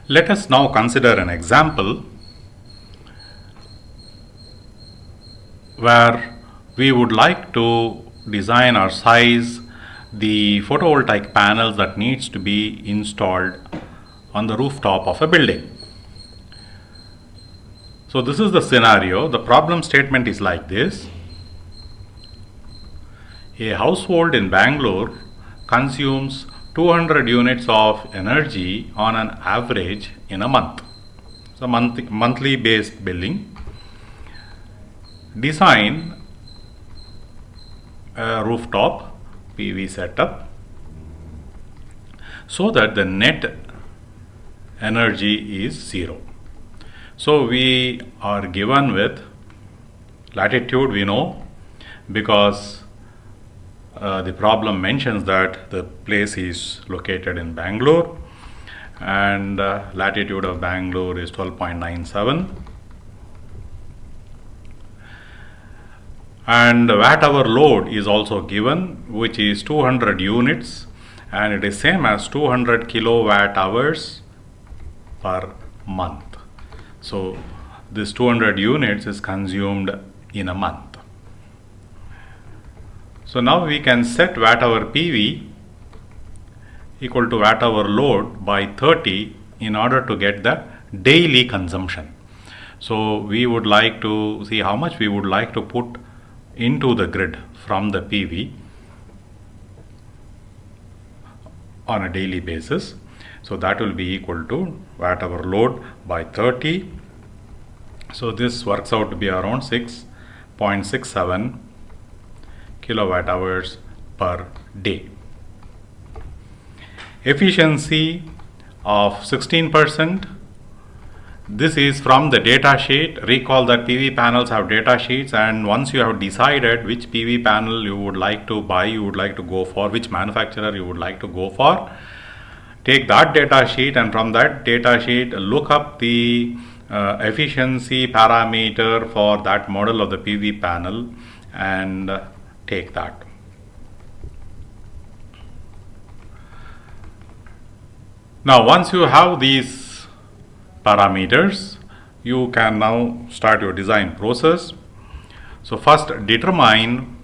Let us now consider an example where we would like to design or size the photovoltaic panels that needs to be installed on the rooftop of a building. So this is the scenario. The problem statement is like this. A household in Bangalore consumes 200 units of energy on an average in a month. It's a monthly based billing. Design a rooftop PV setup so that the net energy is zero. So we are given with latitude, we know, because the problem mentions that the place is located in Bangalore, and latitude of Bangalore is 12.97, and the watt hour load is also given, which is 200 units, and it is same as 200 kilowatt hours per month. So this 200 units is consumed in a month. So now we can set watt hour PV equal to watt hour load by 30 in order to get the daily consumption. So we would like to see how much we would like to put into the grid from the PV on a daily basis. So that will be equal to watt hour load by 30. So this works out to be around 6.67 kilowatt hours per day. Efficiency of 16%. This is from the data sheet. Recall that PV panels have data sheets, and once you have decided which PV panel you would like to buy, you would like to go for, which manufacturer you would like to go for, take that data sheet, and from that data sheet look up the efficiency parameter for that model of the PV panel and take that. Now once you have these parameters, you can now start your design process. So first determine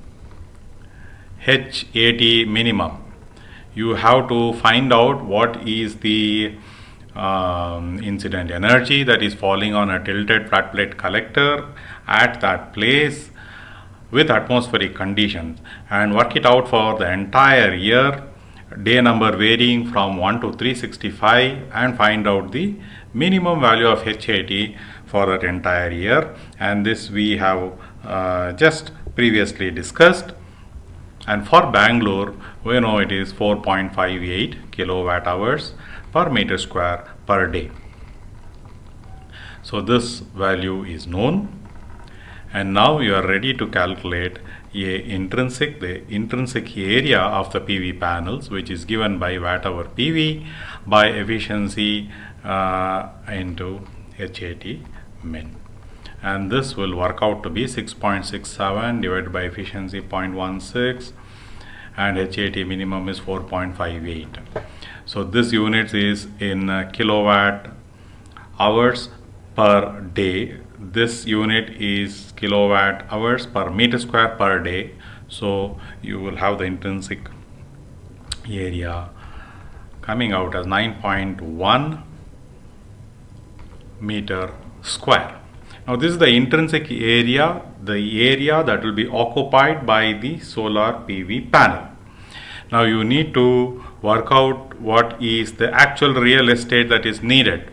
HAT minimum. You have to find out what is the incident energy that is falling on a tilted flat plate collector at that place with atmospheric conditions, and work it out for the entire year, day number varying from 1 to 365, and find out the minimum value of HAT for that entire year. And this we have just previously discussed. And for Bangalore, we know it is 4.58 kilowatt hours per meter square per day. So this value is known, and now you are ready to calculate the intrinsic area of the PV panels, which is given by watt hour PV by efficiency into HAT min. And this will work out to be 6.67 divided by efficiency 0.16, and HAT minimum is 4.58. So this unit is in kilowatt hours per day. This unit is kilowatt hours per meter square per day. So you will have the intrinsic area coming out as 9.1 meter square. Now this is the intrinsic area, the area that will be occupied by the solar PV panel. Now you need to work out what is the actual real estate that is needed.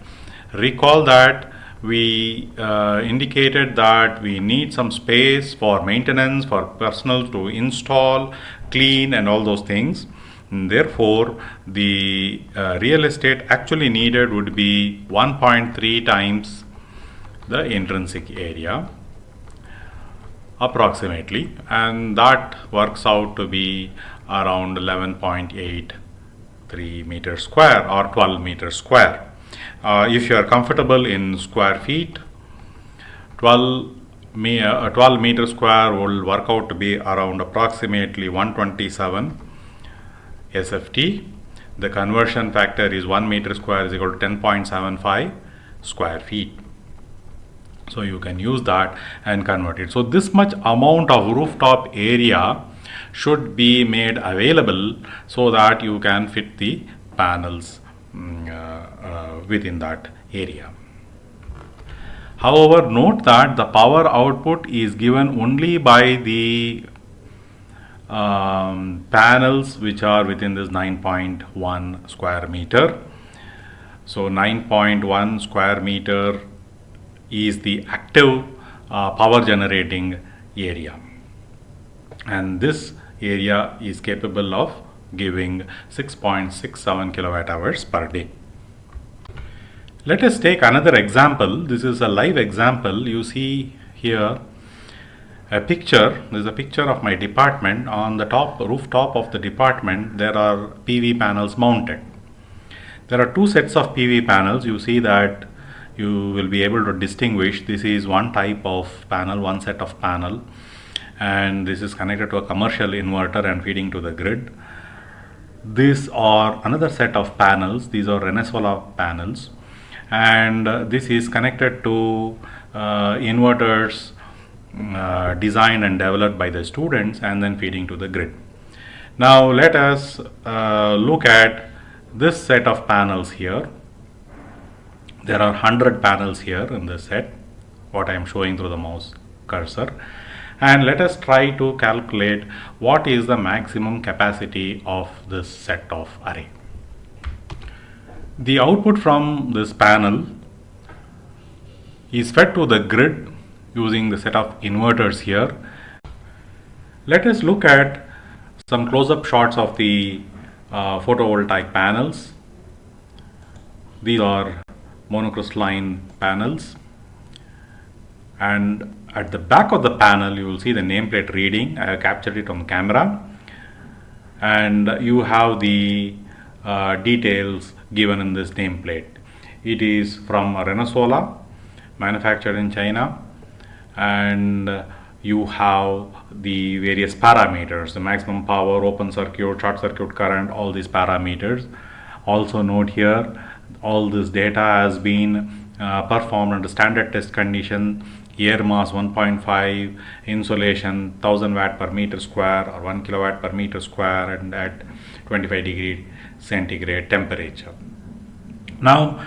Recall that we indicated that we need some space for maintenance, for personnel to install, clean, and all those things. And therefore, the real estate actually needed would be 1.3 times the intrinsic area approximately, and that works out to be around 11.83 meters square or 12 meters square. If you are comfortable in square feet, 12 meters square will work out to be around approximately 127 SFT. The conversion factor is 1 meter square is equal to 10.75 square feet. So you can use that and convert it. So this much amount of rooftop area should be made available so that you can fit the panels within that area. However, note that the power output is given only by the panels which are within this 9.1 square meter. So 9.1 square meter is the active power generating area, and this area is capable of giving 6.67 kilowatt hours per day. Let us take another example. This is a live example. You see here a picture. This is a picture of my department. On the top rooftop of the department there are PV panels mounted. There are two sets of PV panels. You see that you will be able to distinguish this is one type of panel, one set of panel, and this is connected to a commercial inverter and feeding to the grid. These are another set of panels. These are Renesola panels, and this is connected to inverters designed and developed by the students and then feeding to the grid. Now let us look at this set of panels here. There are 100 panels here in this set, what I am showing through the mouse cursor, and let us try to calculate what is the maximum capacity of this set of array. The output from this panel is fed to the grid using the set of inverters here. Let us look at some close-up shots of the photovoltaic panels. These are monocrystalline panels, and at the back of the panel you will see the nameplate reading. I have captured it on camera, and you have the details given in this nameplate. It is from Renesola, manufactured in China, and you have the various parameters, the maximum power, open circuit, short circuit current, all these parameters. Also note here, all this data has been performed under standard test condition, air mass 1.5, insolation 1000 watt per meter square or 1 kilowatt per meter square, and at 25 degree centigrade temperature. Now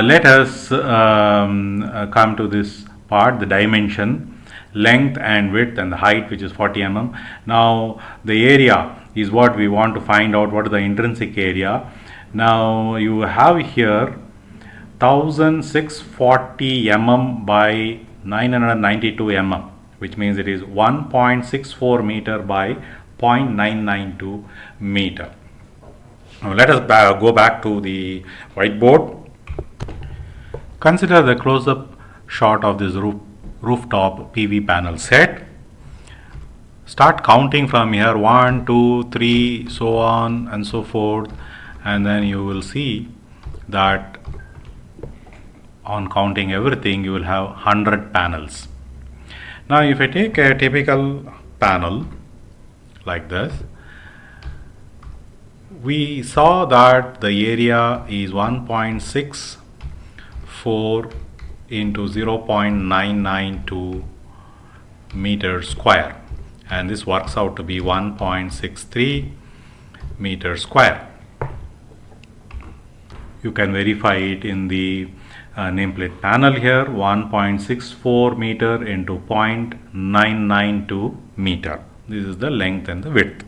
let us come to this part, the dimension, length and width and the height, which is 40 mm. Now the area is what we want to find out, what is the intrinsic area. Now you have here 1640 mm by 992 mm, which means it is 1.64 meter by 0.992 meter. Now let us go back to the whiteboard. Consider the close-up shot of this rooftop PV panel set. Start counting from here, 1, 2, 3, so on and so forth, and then you will see that on counting everything you will have 100 panels. Now if I take a typical panel like this, we saw that the area is 1.64 into 0.992 meters square, and this works out to be 1.63 meters square. You can verify it in the nameplate panel here, 1.64 meter into 0.992 meter. This is the length and the width.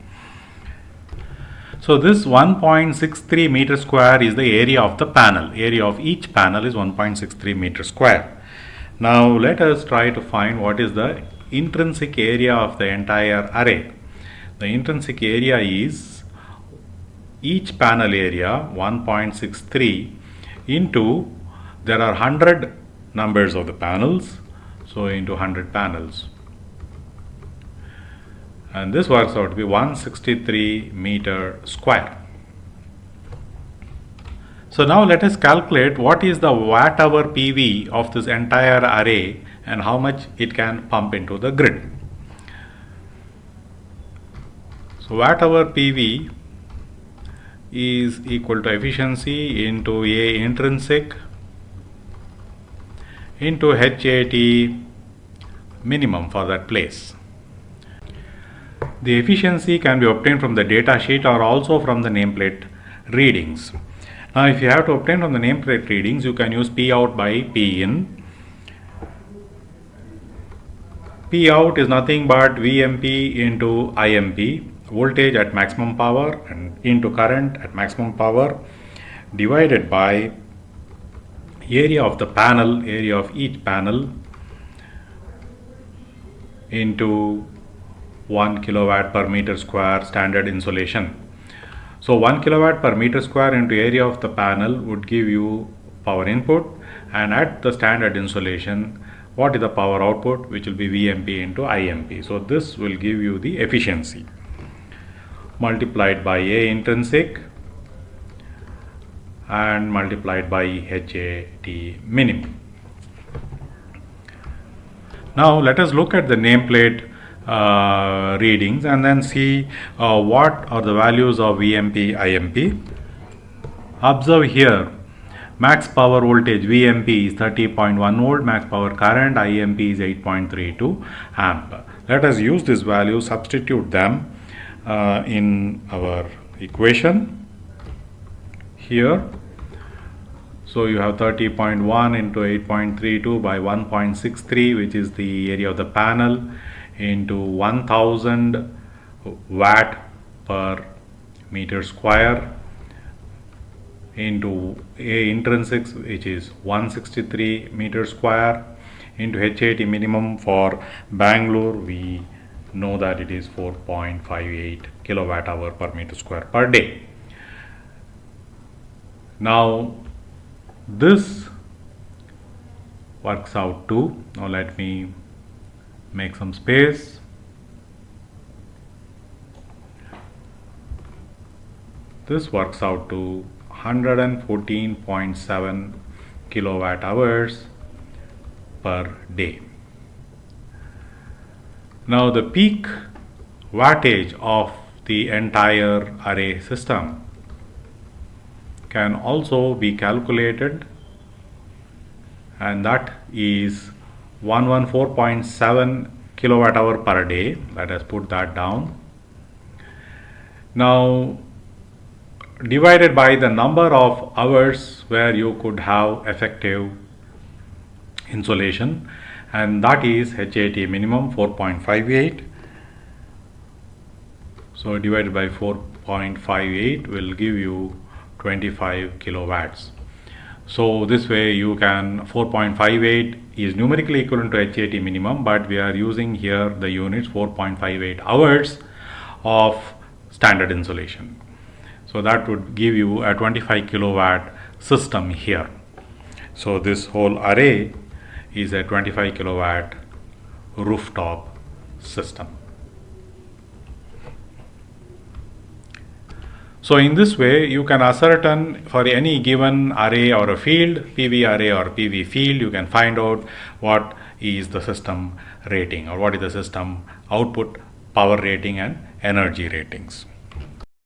So this 1.63 meter square is the area of the panel. Area of each panel is 1.63 meter square. Now let us try to find what is the intrinsic area of the entire array. The intrinsic area is each panel area 1.63 into, there are 100 numbers of the panels, so into 100 panels, and this works out to be 163 meter square. So now let us calculate what is the watt hour PV of this entire array and how much it can pump into the grid. So watt hour PV is equal to efficiency into A intrinsic into HAT minimum for that place. The efficiency can be obtained from the data sheet or also from the nameplate readings. Now if you have to obtain from the nameplate readings, you can use P out by P in. P out is nothing but VMP into IMP, voltage at maximum power and into current at maximum power, divided by area of the panel, area of each panel, into 1 kilowatt per meter square standard insulation. So 1 kilowatt per meter square into area of the panel would give you power input, and at the standard insulation, what is the power output, which will be VMP into IMP. So this will give you the efficiency multiplied by A intrinsic and multiplied by HAT minimum. Now let us look at the nameplate readings and then see what are the values of VMP, IMP. Observe here, max power voltage VMP is 30.1 volt, max power current IMP is 8.32 amp. Let us use this value, substitute them in our equation here. So you have 30.1 into 8.32 by 1.63, which is the area of the panel, into 1000 watt per meter square, into A intrinsic, which is 163 meter square, into HAT minimum for Bangalore, we know that it is 4.58 kilowatt hour per meter square per day. Now this works out to, now let me make some space. This works out to 114.7 kilowatt hours per day. Now the peak wattage of the entire array system can also be calculated, and that is 114.7 kilowatt hour per day. Let us put that down. Now divided by the number of hours where you could have effective insulation, and that is HAT minimum 4.58. So divided by 4.58 will give you 25 kilowatts. So this way you can, 4.58 is numerically equivalent to HAT minimum, but we are using here the units 4.58 hours of standard insulation. So that would give you a 25 kilowatt system here. So this whole array is a 25 kilowatt rooftop system. So in this way you can ascertain for any given array or a field, PV array or PV field, you can find out what is the system rating or what is the system output, power rating and energy ratings.